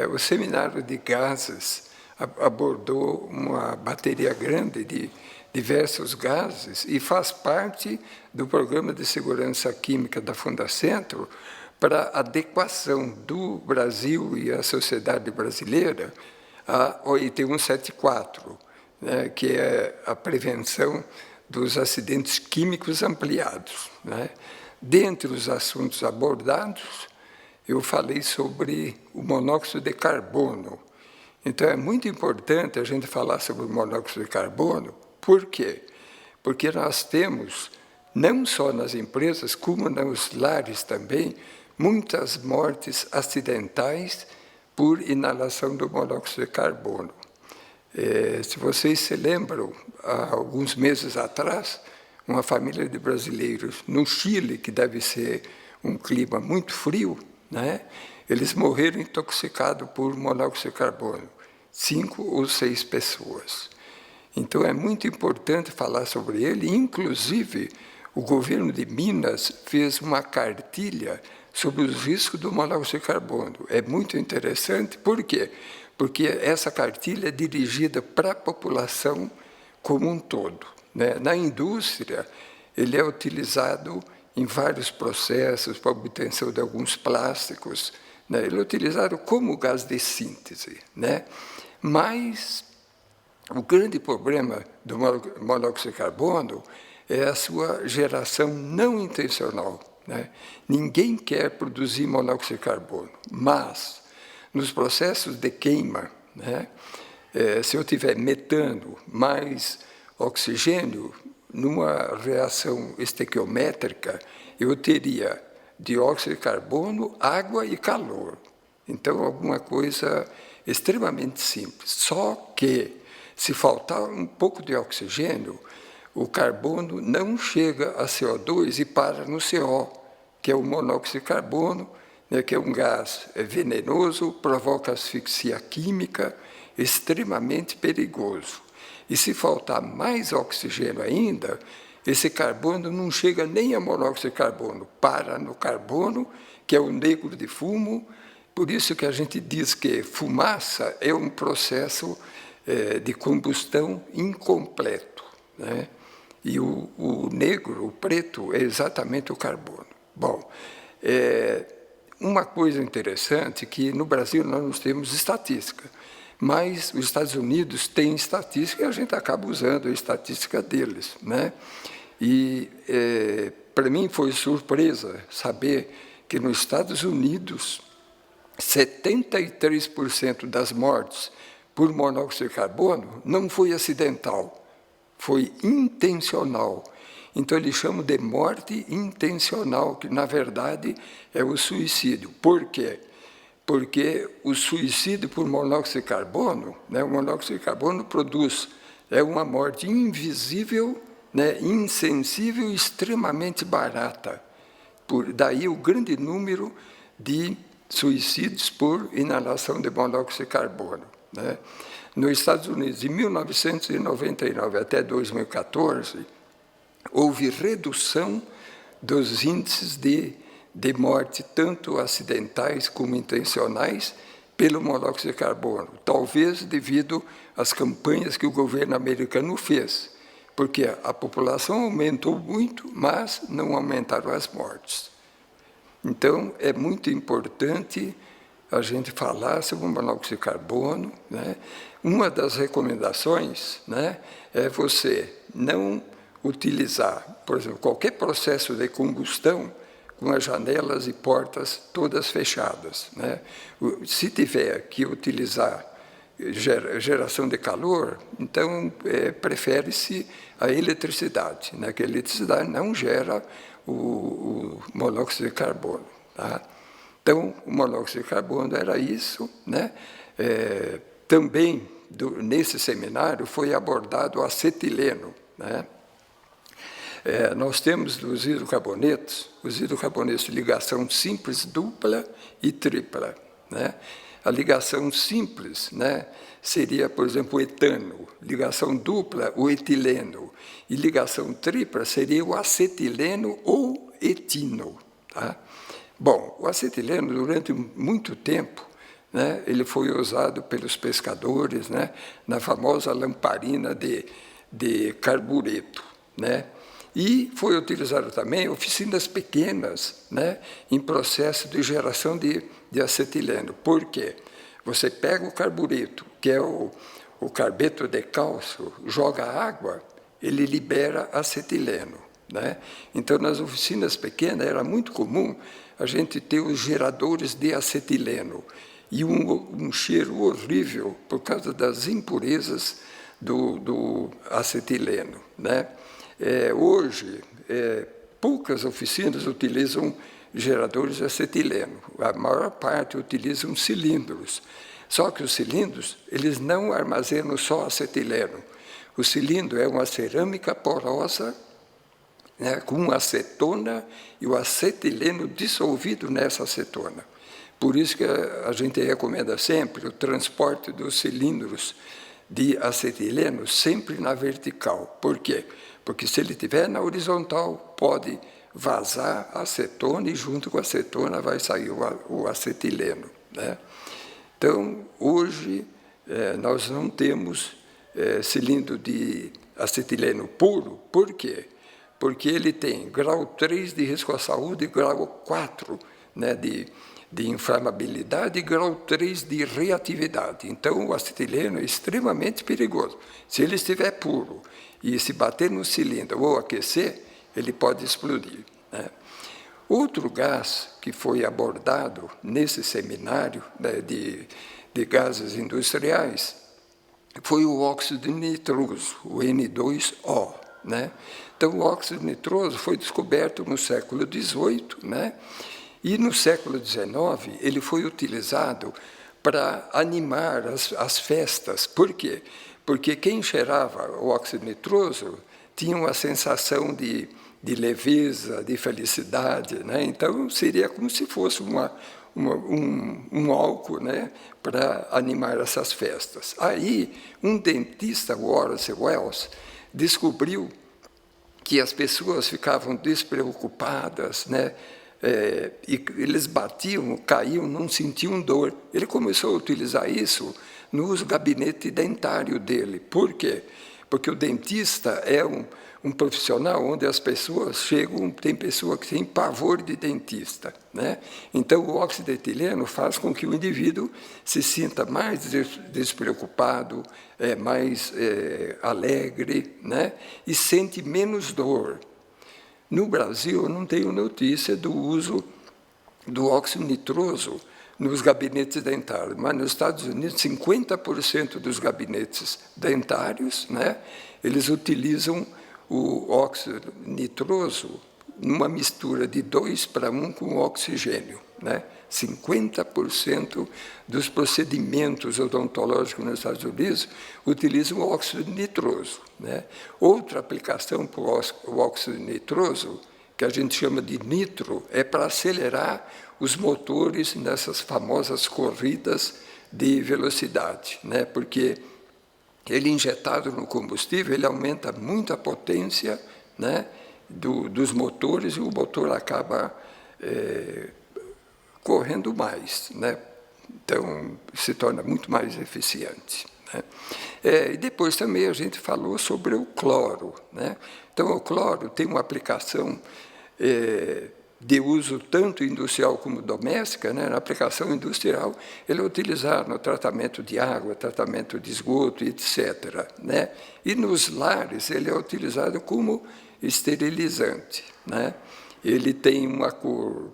o Seminário de Gases abordou uma bateria grande de diversos gases e faz parte do Programa de Segurança Química da Fundacentro para a adequação do Brasil e a sociedade brasileira à OIT 174, né, que é a prevenção dos acidentes químicos ampliados, né? Dentre os assuntos abordados, eu falei sobre o monóxido de carbono. Então, é muito importante a gente falar sobre o monóxido de carbono. Por quê? Porque nós temos, não só nas empresas, como nos lares também, muitas mortes acidentais por inalação do monóxido de carbono. Se vocês se lembram, há alguns meses atrás, uma família de brasileiros no Chile, que deve ser um clima muito frio, né? Eles morreram intoxicados por monóxido de carbono, 5 ou 6 pessoas. Então, é muito importante falar sobre ele. Inclusive, o governo de Minas fez uma cartilha sobre os riscos do monóxido de carbono. É muito interessante. Por quê? Porque essa cartilha é dirigida para a população como um todo, né? Na indústria, ele é utilizado em vários processos para a obtenção de alguns plásticos, né? Ele é utilizado como gás de síntese, né? Mas o grande problema do monóxido de carbono é a sua geração não intencional, né? Ninguém quer produzir monóxido de carbono, mas nos processos de queima, né, se eu tiver metano mais oxigênio, numa reação estequiométrica, eu teria dióxido de carbono, água e calor. Então, alguma coisa extremamente simples. Só que, se faltar um pouco de oxigênio, o carbono não chega a CO2 e para no CO, que é o monóxido de carbono, né, que é um gás venenoso, provoca asfixia química, extremamente perigoso. E se faltar mais oxigênio ainda, esse carbono não chega nem a monóxido de carbono, para no carbono, que é o negro de fumo. Por isso que a gente diz que fumaça é um processo de combustão incompleto, né? E o negro, o preto, é exatamente o carbono. Bom, uma coisa interessante é que no Brasil nós não temos estatística, mas os Estados Unidos têm estatística e a gente acaba usando a estatística deles, né? E para mim foi surpresa saber que nos Estados Unidos 73% das mortes por monóxido de carbono não foi acidental, foi intencional. Então, eles chamam de morte intencional, que, na verdade, é o suicídio. Por quê? Porque o suicídio por monóxido de carbono, né, o monóxido de carbono produz uma morte invisível, né, insensível e extremamente barata. Daí o grande número de suicídios por inalação de monóxido de carbono, né? Nos Estados Unidos, de 1999 até 2014, houve redução dos índices de morte, tanto acidentais como intencionais, pelo monóxido de carbono, talvez devido às campanhas que o governo americano fez, porque a população aumentou muito, mas não aumentaram as mortes. Então, é muito importante a gente falar sobre o monóxido de carbono, né? Uma das recomendações, né, é você não utilizar, por exemplo, qualquer processo de combustão com as janelas e portas todas fechadas, né? Se tiver que utilizar geração de calor, então prefere-se a eletricidade, né? Que a eletricidade não gera o monóxido de carbono, tá? Então, o monóxido de carbono era isso, né? Também, nesse seminário, foi abordado o acetileno, né? Nós temos os hidrocarbonetos de ligação simples, dupla e tripla, né? A ligação simples, né, seria, por exemplo, o etano, ligação dupla, o etileno, e ligação tripla seria o acetileno ou etino, tá? Bom, o acetileno, durante muito tempo, né? Ele foi usado pelos pescadores, né? Na famosa lamparina de carbureto, né? E foi utilizado também em oficinas pequenas, né? Em processo de geração de acetileno. Por quê? Você pega o carbureto, que é o carbeto de cálcio, joga água, ele libera acetileno, né? Então, nas oficinas pequenas, era muito comum a gente ter os geradores de acetileno e um cheiro horrível por causa das impurezas do acetileno, né? Hoje, poucas oficinas utilizam geradores de acetileno. A maior parte utilizam cilindros. Só que os cilindros, eles não armazenam só acetileno. O cilindro é uma cerâmica porosa, né, com acetona e o acetileno dissolvido nessa acetona. Por isso que a gente recomenda sempre o transporte dos cilindros de acetileno sempre na vertical. Por quê? Porque se ele estiver na horizontal, pode vazar a acetona e junto com a acetona vai sair o acetileno, né? Então, hoje, nós não temos cilindro de acetileno puro. Por quê? Porque ele tem grau 3 de risco à saúde e grau 4, né, de inflamabilidade e grau 3 de reatividade. Então, o acetileno é extremamente perigoso. Se ele estiver puro e se bater no cilindro ou aquecer, ele pode explodir, né? Outro gás que foi abordado nesse seminário, né, de gases industriais foi o óxido nitroso, o N2O, né? Então, o óxido nitroso foi descoberto no século XVIII, né? E no século XIX ele foi utilizado para animar as festas. Por quê? Porque quem cheirava o óxido nitroso tinha uma sensação de leveza, de felicidade, né? Então, seria como se fosse um álcool, né, para animar essas festas. Aí, um dentista, o Horace Wells, descobriu que as pessoas ficavam despreocupadas, né? E eles batiam, caíam, não sentiam dor. Ele começou a utilizar isso nos gabinetes dentários dele. Por quê? Porque o dentista é um profissional onde as pessoas chegam, tem pessoa que tem pavor de dentista, né? Então, o óxido de etileno faz com que o indivíduo se sinta mais despreocupado, mais alegre, né? E sente menos dor. No Brasil, eu não tenho notícia do uso do óxido nitroso nos gabinetes dentários, mas nos Estados Unidos, 50% dos gabinetes dentários, né, eles utilizam o óxido nitroso numa mistura de 2:1 com oxigênio, né? 50% dos procedimentos odontológicos nos Estados Unidos utilizam o óxido nitroso, né? Outra aplicação para o óxido nitroso, que a gente chama de nitro, é para acelerar os motores nessas famosas corridas de velocidade, né? Porque ele injetado no combustível, ele aumenta muito a potência, né, dos motores, e o motor acaba correndo mais, né? Então, se torna muito mais eficiente, né? E depois também a gente falou sobre o cloro, né? Então, o cloro tem uma aplicação de uso tanto industrial como doméstica, né? Na aplicação industrial, ele é utilizado no tratamento de água, tratamento de esgoto, etc., né? E nos lares, ele é utilizado como esterilizante, né? Ele tem uma cor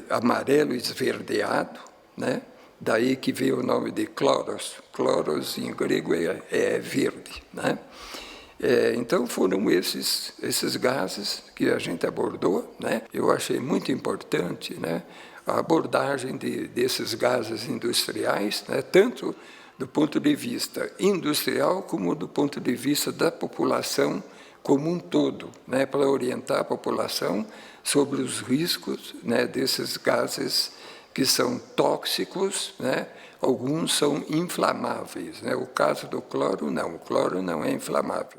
amarelo esverdeado, né? Daí que veio o nome de chloros. Chloros, em grego, é verde, né? Então, foram esses gases que a gente abordou, né? Eu achei muito importante, né, a abordagem desses gases industriais, né, tanto do ponto de vista industrial como do ponto de vista da população como um todo, né, para orientar a população sobre os riscos, né, desses gases que são tóxicos, né? Alguns são inflamáveis, né? O caso do cloro não é inflamável.